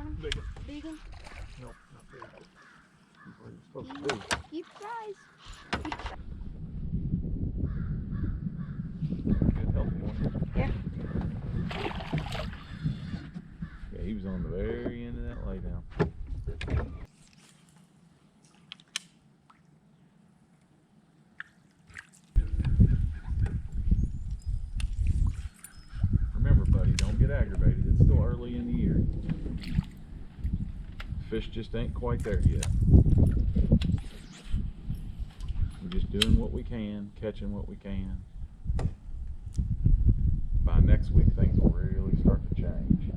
Big one. Big one? Nope, not big. Where you supposed to be? Keep fries. Good healthy one. Yeah. Yeah, he was on the very end of that laydown. Remember, buddy, don't get aggravated. It's still early in the year. Fish just ain't quite there yet. We're just doing what we can, catching what we can. By next week, things will really start to change.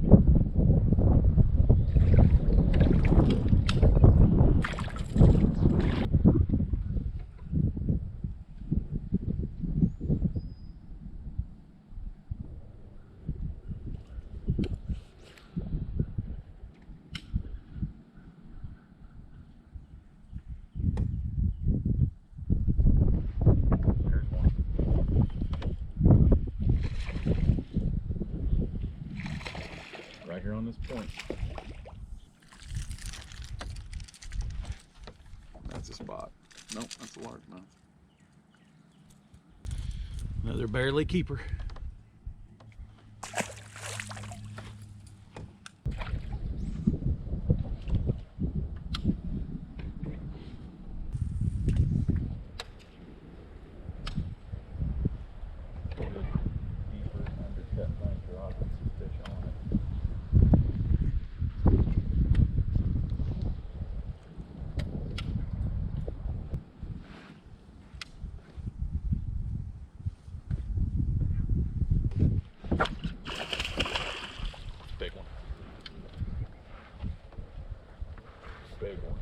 There's one. Right here on this point. That's a spot. Nope, that's a largemouth. Another barely keeper. Deeper undercut bank rod with some fish on it. Big one. Big one.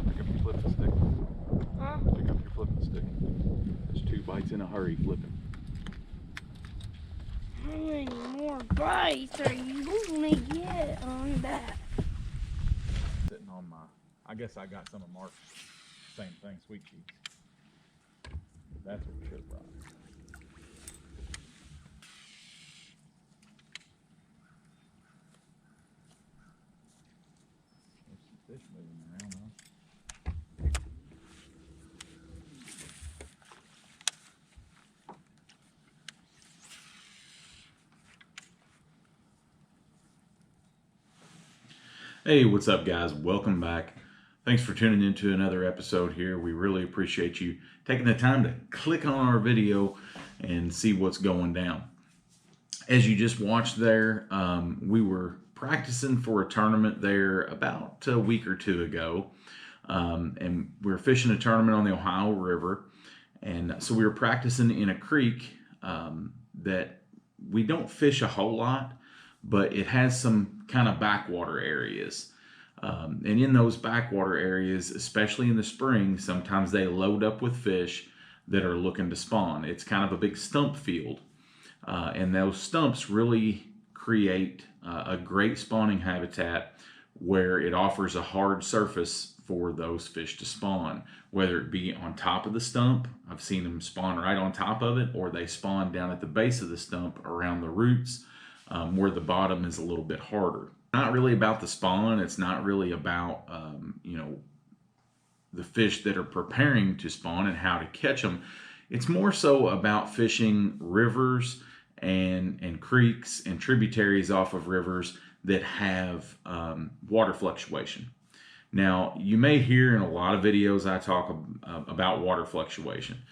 Pick up your flipping stick. Huh? Pick up your flipping stick. There's 2 bites in a hurry flipping. How many more bites are you gonna get on that? Sitting on my, I guess I got some of Mark's same thing, sweet cheeks. That's what we should have brought. There's some fish moving around, huh? Hey, what's up, guys? Welcome back. Thanks for tuning into another episode here. We really appreciate you taking the time to click on our video and see what's going down. As you just watched there, we were practicing for a tournament there about a week or two ago. And we were fishing a tournament on the Ohio River. And so we were practicing in a creek that we don't fish a whole lot, but it has some kind of backwater areas. And in those backwater areas, especially in the spring, sometimes they load up with fish that are looking to spawn. It's kind of a big stump field. And those stumps really create a great spawning habitat where it offers a hard surface for those fish to spawn, whether it be on top of the stump. I've seen them spawn right on top of it, or they spawn down at the base of the stump around the roots, where the bottom is a little bit harder. Not really about the spawn. It's not really about, the fish that are preparing to spawn and how to catch them. It's more so about fishing rivers and creeks and tributaries off of rivers that have water fluctuation. Now, you may hear in a lot of videos I talk about water fluctuation.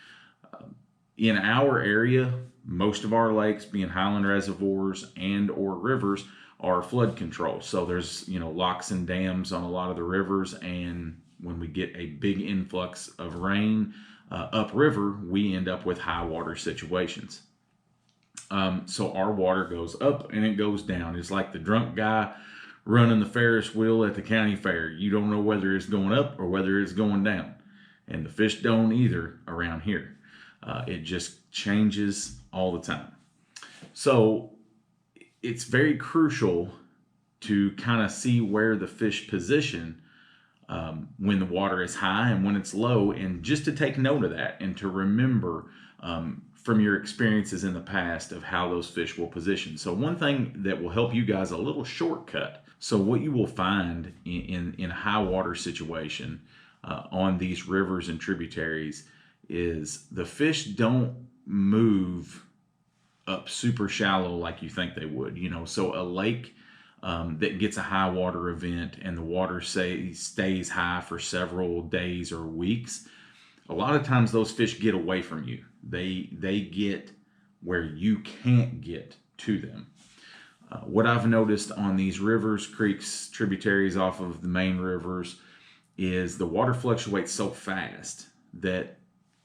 In our area, most of our lakes, being highland reservoirs and or rivers, are flood control. So there's locks and dams on a lot of the rivers, and when we get a big influx of rain upriver, we end up with high water situations. So our water goes up and it goes down. It's like the drunk guy running the Ferris wheel at the county fair. You don't know whether it's going up or whether it's going down. And the fish don't either around here. It just changes all the time. So it's very crucial to kind of see where the fish position when the water is high and when it's low, and just to take note of that and to remember from your experiences in the past of how those fish will position. So one thing that will help you guys, a little shortcut. So what you will find in a high water situation on these rivers and tributaries is the fish don't move up super shallow like you think they would. So a lake that gets a high water event and the water stays high for several days or weeks, a lot of times those fish get away from you. They get where you can't get to them. What I've noticed on these rivers, creeks, tributaries off of the main rivers is the water fluctuates so fast that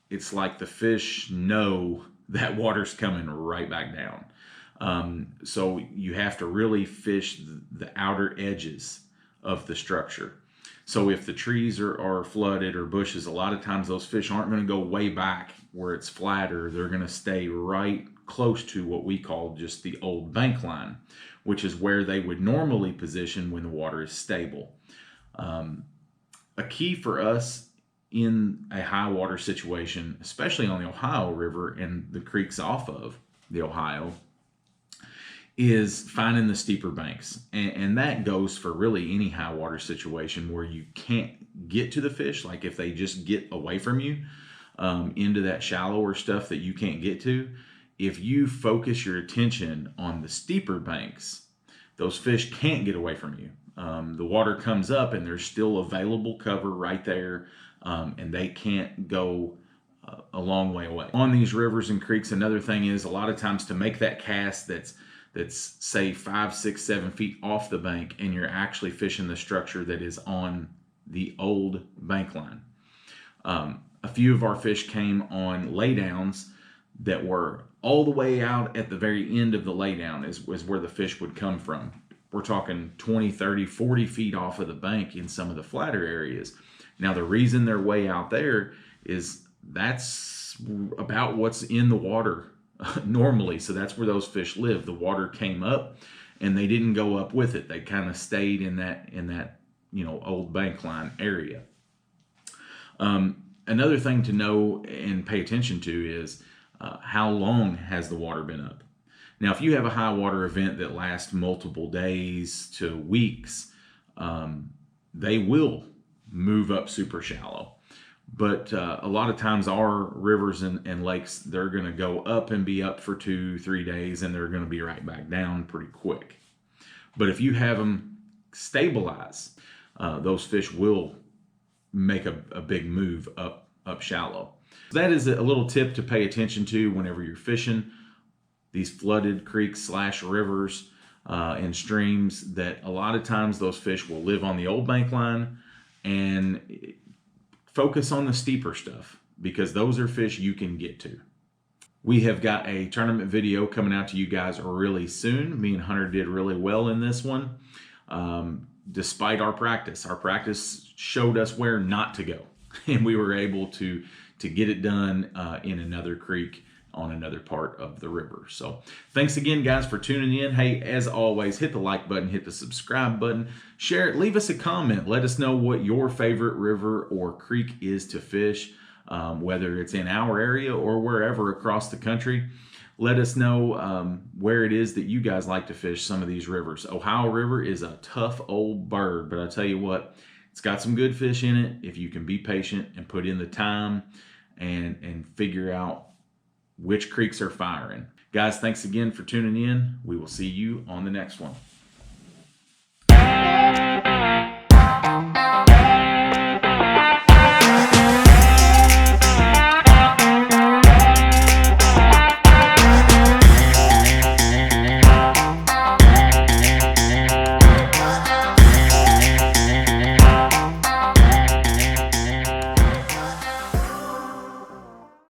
it's like the fish know that water's coming right back down. So you have to really fish the outer edges of the structure. So if the trees are flooded or bushes, a lot of times those fish aren't going to go way back where it's flatter. They're going to stay right close to what we call just the old bank line, which is where they would normally position when the water is stable. A key for us in a high water situation, especially on the Ohio River and the creeks off of the Ohio, is finding the steeper banks. And that goes for really any high water situation where you can't get to the fish. Like if they just get away from you into that shallower stuff that you can't get to, if you focus your attention on the steeper banks, those fish can't get away from you. The water comes up and there's still available cover right there, and they can't go a long way away. On these rivers and creeks, another thing is a lot of times to make that cast that's say 5, 6, 7 feet off the bank, and you're actually fishing the structure that is on the old bank line. A few of our fish came on laydowns that were all the way out at the very end of the laydown is where the fish would come from. We're talking 20, 30, 40 feet off of the bank in some of the flatter areas. Now, the reason they're way out there is that's about what's in the water normally. So that's where those fish live. The water came up and they didn't go up with it. They kind of stayed in that old bank line area. Another thing to know and pay attention to is how long has the water been up? Now, if you have a high water event that lasts multiple days to weeks, they will move up super shallow. But a lot of times our rivers and lakes, they're going to go up and be up for 2-3 days, and they're going to be right back down pretty quick. But if you have them stabilize, those fish will make a big move up shallow. That is a little tip to pay attention to whenever you're fishing these flooded creeks / rivers and streams, that a lot of times those fish will live on the old bank line, and focus on the steeper stuff because those are fish you can get to. We have got a tournament video coming out to you guys really soon. Me and Hunter did really well in this one. Despite our practice showed us where not to go, and we were able to get it done in another creek on another part of the river. So thanks again, guys, for tuning in. Hey, as always, hit the like button, hit the subscribe button, share it, leave us a comment. Let us know what your favorite river or creek is to fish, whether it's in our area or wherever across the country. Let us know where it is that you guys like to fish some of these rivers. Ohio River is a tough old bird, but I tell you what, it's got some good fish in it if you can be patient and put in the time and figure out which creeks are firing. Guys, thanks again for tuning in. We will see you on the next one.